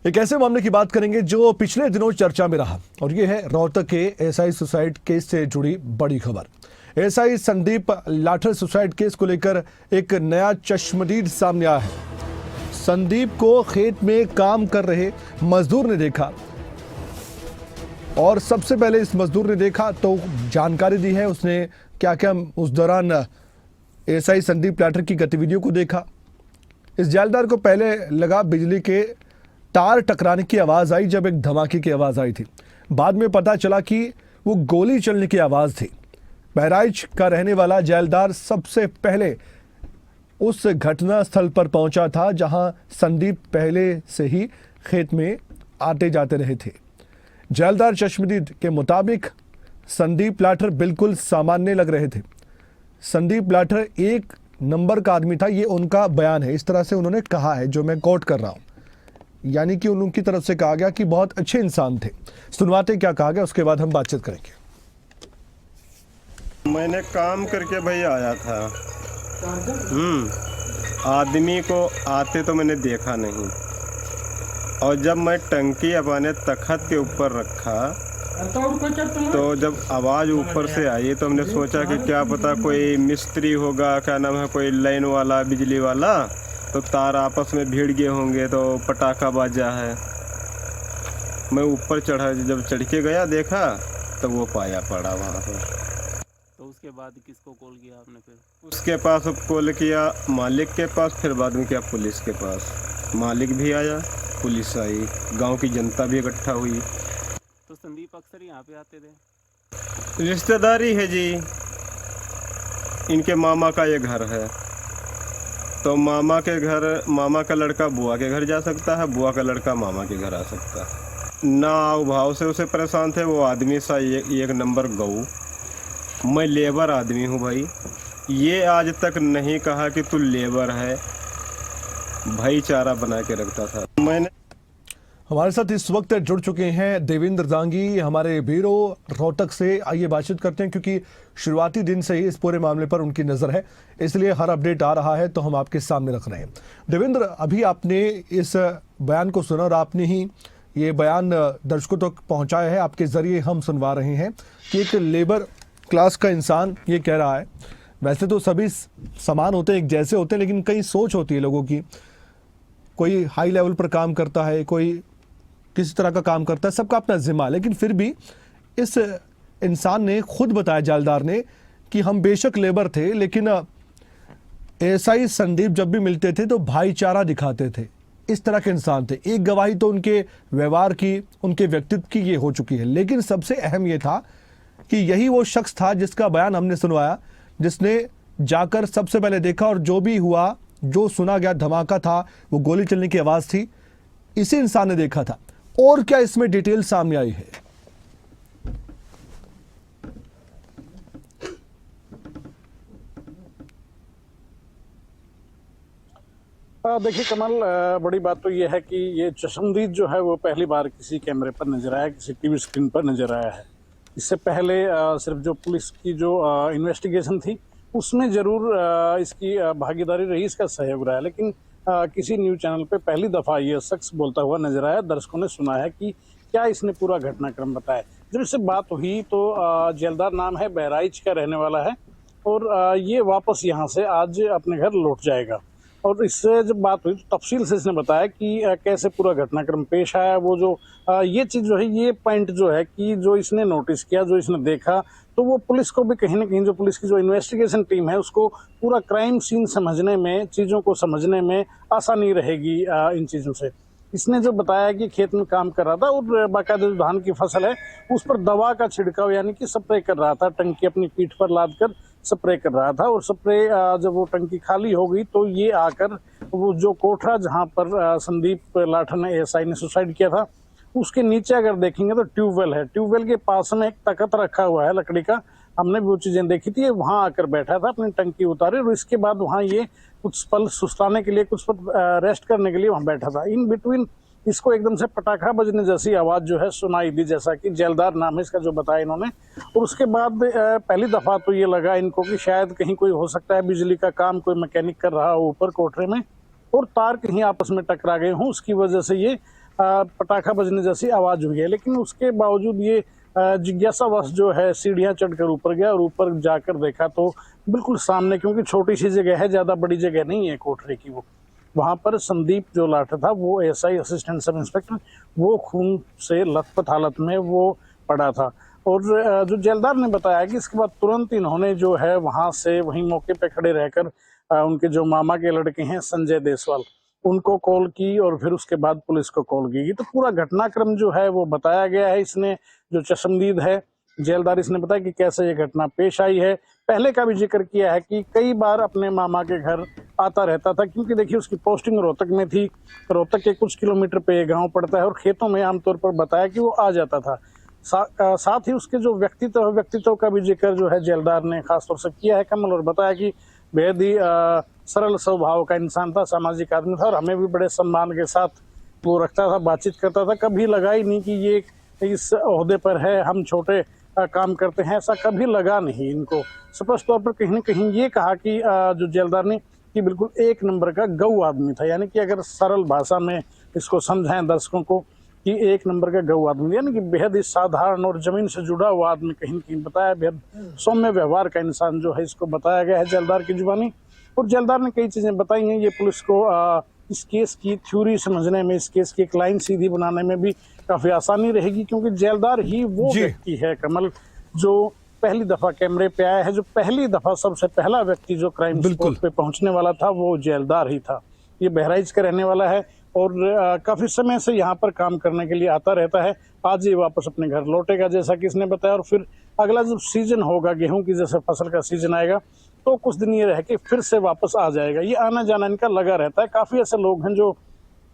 एक ऐसे मामले की बात करेंगे जो पिछले दिनों चर्चा में रहा और ये है रोहतक के एसआई सुसाइड केस से जुड़ी बड़ी खबर। SI Sandeep Lathar suicide case को लेकर एक नया चश्मदीद सामने आया है। संदीप को खेत में काम कर रहे मजदूर ने देखा और सबसे पहले इस मजदूर ने देखा तो जानकारी दी है उसने क्या क्या उस दौरान एसआई संदीप लाठर की गतिविधियों को देखा। इस जालदार को पहले लगा बिजली के तार टकराने की आवाज़ आई जब एक धमाके की आवाज़ आई थी। बाद में पता चला कि वो गोली चलने की आवाज़ थी। बहराइच का रहने वाला जालदार सबसे पहले उस घटना स्थल पर पहुंचा था जहां संदीप पहले से ही खेत में आते जाते रहे थे। जालदार चश्मदीद के मुताबिक संदीप लाठर बिल्कुल सामान्य लग रहे थे। संदीप लाठर एक नंबर का आदमी था, ये उनका बयान है। इस तरह से उन्होंने कहा है, जो मैं कोट कर रहा हूं, यानी कि उनकी तरफ से कहा गया कि बहुत अच्छे इंसान थे। सुनवाते क्या कहा गया, उसके बाद हम बातचीत करेंगे। मैंने काम करके भाई आया था। आदमी को आते तो मैंने देखा नहीं, और जब मैं टंकी अपने तख्त के ऊपर रखा तो जब आवाज़ ऊपर से आई तो हमने सोचा कि क्या पता कोई मिस्त्री होगा, क्या नाम है, कोई लाइन वाला, बिजली वाला, तो तार आपस में भिड़ गए होंगे तो पटाखा बाजा है। मैं ऊपर चढ़ा, जब चढ़ के गया देखा तो वो पाया पड़ा वहाँ पर। तो उसके बाद किसको कॉल किया आपने? फिर उसके पास कॉल किया मालिक के पास, फिर बाद में किया पुलिस के पास। मालिक भी आया, पुलिस आई, गांव की जनता भी इकट्ठा हुई। तो संदीप अक्सर यहाँ पे आते थे? रिश्तेदारी है जी, इनके मामा का ये घर है, तो मामा के घर, मामा का लड़का बुआ के घर जा सकता है, बुआ का लड़का मामा के घर आ सकता है। ना आओ भाव से उसे परेशान थे। वो आदमी सा एक नंबर गऊ। मैं लेबर आदमी हूँ भाई, ये आज तक नहीं कहा कि तू लेबर है। भाईचारा बना के रखता था। मैंने हमारे साथ इस वक्त जुड़ चुके हैं देवेंद्र दांगी, हमारे ब्यूरो रोहतक से। आइए बातचीत करते हैं, क्योंकि शुरुआती दिन से ही इस पूरे मामले पर उनकी नज़र है, इसलिए हर अपडेट आ रहा है तो हम आपके सामने रख रहे हैं। देवेंद्र, अभी आपने इस बयान को सुना और आपने ही ये बयान दर्शकों तक पहुंचाया है। आपके ज़रिए हम सुनवा रहे हैं कि एक लेबर क्लास का इंसान ये कह रहा है, वैसे तो सभी समान होते हैं, एक जैसे होते हैं, लेकिन कई सोच होती है लोगों की। कोई हाई लेवल पर काम करता है, कोई किसी तरह का काम करता है, सबका अपना जिम्मा। लेकिन फिर भी इस इंसान ने खुद बताया, जालदार ने, कि हम बेशक लेबर थे लेकिन एसआई संदीप जब भी मिलते थे तो भाईचारा दिखाते थे। इस तरह के इंसान थे। एक गवाही तो उनके व्यवहार की, उनके व्यक्तित्व की ये हो चुकी है, लेकिन सबसे अहम ये था कि यही वो शख्स था जिसका बयान हमने सुनवाया, जिसने जाकर सबसे पहले देखा और जो भी हुआ, जो सुना गया धमाका था, वो गोली चलने की आवाज़ थी, इसी इंसान ने देखा था। और क्या इसमें डिटेल सामने आई है? देखिए कमल, बड़ी बात तो ये है कि ये चश्मदीद जो है वो पहली बार किसी कैमरे पर नजर आया, किसी टीवी स्क्रीन पर नजर आया है। इससे पहले सिर्फ जो पुलिस की जो इन्वेस्टिगेशन थी उसमें जरूर इसकी भागीदारी रही, इसका सहयोग रहा, लेकिन किसी न्यूज चैनल पे पहली दफ़ा ये शख्स बोलता हुआ नजर आया। दर्शकों ने सुना है कि क्या इसने पूरा घटनाक्रम बताया। जब इससे बात हुई तो जालदार नाम है, बहराइच का रहने वाला है, और ये वापस यहाँ से आज अपने घर लौट जाएगा। और इससे जब बात हुई तो तफसील से इसने बताया कि कैसे पूरा घटनाक्रम पेश आया। वो जो ये चीज़ जो है, ये पॉइंट जो है कि जो इसने नोटिस किया, जो इसने देखा, तो वो पुलिस को भी कहीं ना कहीं, जो पुलिस की जो इन्वेस्टिगेशन टीम है, उसको पूरा क्राइम सीन समझने में, चीज़ों को समझने में आसानी रहेगी इन चीज़ों से। इसने जो बताया कि खेत में काम कर रहा था और बाकायदा जो धान की फसल है उस पर दवा का छिड़काव यानी कि स्प्रे कर रहा था। टंकी अपनी पीठ पर लाद कर स्प्रे कर रहा था, और स्प्रे जब वो टंकी खाली हो गई तो ये आकर वो जो कोठरा जहाँ पर संदीप लाठर ने, एसआई ने सुसाइड किया था, उसके नीचे अगर देखेंगे तो ट्यूबवेल है। ट्यूबवेल के पास में एक तख्त रखा हुआ है लकड़ी का, हमने भी वो चीज़ें देखी थी। वहाँ आकर बैठा था, अपनी टंकी उतारी, और इसके बाद वहाँ ये कुछ पल सुस्ताने के लिए, कुछ पल रेस्ट करने के लिए वहाँ बैठा था। इन बिटवीन इसको एकदम से पटाखा बजने जैसी आवाज़ जो है सुनाई दी, जैसा कि जालदार नाम है इसका, जो बताया इन्होंने। और उसके बाद पहली दफ़ा तो ये लगा इनको कि शायद कहीं कोई हो सकता है बिजली का काम, कोई मैकेनिक कर रहा हो ऊपर कोठरे में, और तार कहीं आपस में टकरा गए हों, उसकी वजह से ये पटाखा बजने जैसी आवाज हुई है, लेकिन उसके बावजूद ये जिज्ञासावश जो है सीढ़ियां चढ़कर ऊपर गया और ऊपर जाकर देखा तो बिल्कुल सामने, क्योंकि छोटी सी जगह है, ज्यादा बड़ी जगह नहीं है कोठरी की, वो वहां पर संदीप जो लाठा था, वो एसआई असिस्टेंट सब इंस्पेक्टर, वो खून से लथपथ हालत में वो पड़ा था। और जो जेलदार ने बताया कि इसके बाद तुरंत इन्होंने जो है वहां से वहीं मौके पे खड़े रहकर उनके जो मामा के लड़के हैं संजय देसवाल, उनको कॉल की और फिर उसके बाद पुलिस को कॉल की। तो पूरा घटनाक्रम जो है वो बताया गया है। इसने जो चश्मदीद है जेलदार, इसने बताया कि कैसे ये घटना पेश आई है। पहले का भी जिक्र किया है कि कई बार अपने मामा के घर आता रहता था, क्योंकि देखिए उसकी पोस्टिंग रोहतक में थी, रोहतक के कुछ किलोमीटर पे ये गाँव पड़ता है और खेतों में आमतौर पर बताया कि वो आ जाता था। साथ ही उसके जो व्यक्तित्व का भी जिक्र जो है जेलदार ने खासतौर से किया है कमल, और बताया कि बेहद ही सरल स्वभाव का इंसान था, सामाजिक आदमी था और हमें भी बड़े सम्मान के साथ वो रखता था, बातचीत करता था। कभी लगा ही नहीं कि ये इस ओहदे पर है, हम छोटे काम करते हैं, ऐसा कभी लगा नहीं इनको। स्पष्ट तौर पर कहीं न कहीं ये कहा कि जो जेलदार ने कि बिल्कुल एक नंबर का गऊ आदमी था, यानी कि अगर सरल भाषा में इसको समझाएं दर्शकों को कि एक नंबर का गऊ आदमी, यानी कि बेहद ही साधारण और जमीन से जुड़ा हुआ आदमी कहीं न कहीं बताया, बेहद सौम्य व्यवहार का इंसान जो है इसको बताया गया है जेलदार की जुबानी। और जेलदार ने कई चीजें बताई हैं। ये पुलिस को इस केस की थ्योरी समझने में, इस केस की एक लाइन सीधी बनाने में भी काफी आसानी रहेगी, क्योंकि जेलदार ही वो व्यक्ति है कमल जो पहली दफा कैमरे पे आया है, जो पहली दफा सबसे पहला व्यक्ति जो क्राइम स्पॉट पे पहुंचने वाला था वो जेलदार ही था। ये बहराइच का रहने वाला है और काफी समय से यहाँ पर काम करने के लिए आता रहता है। आज ये वापस अपने घर लौटेगा जैसा कि इसने बताया, और फिर अगला जब सीजन होगा गेहूं की, जैसे फसल का सीजन आएगा तो कुछ दिन ये रह के फिर से वापस आ जाएगा। ये आना जाना इनका लगा रहता है। काफी ऐसे लोग हैं जो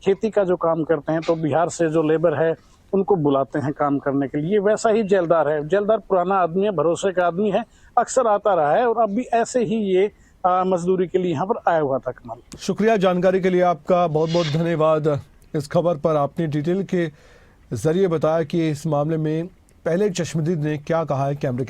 खेती का जो काम करते हैं तो बिहार से जो लेबर है उनको बुलाते हैं काम करने के लिए, वैसा ही जेलदार है। जेलदार पुराना आदमी है, भरोसे का आदमी है, अक्सर आता रहा है और अब भी ऐसे ही ये मजदूरी के लिए यहाँ पर आया हुआ था। कमल, शुक्रिया जानकारी के लिए आपका, बहुत बहुत धन्यवाद। इस खबर पर आपने डिटेल के जरिए बताया कि इस मामले में पहले चश्मदीद ने क्या कहा है कैमरे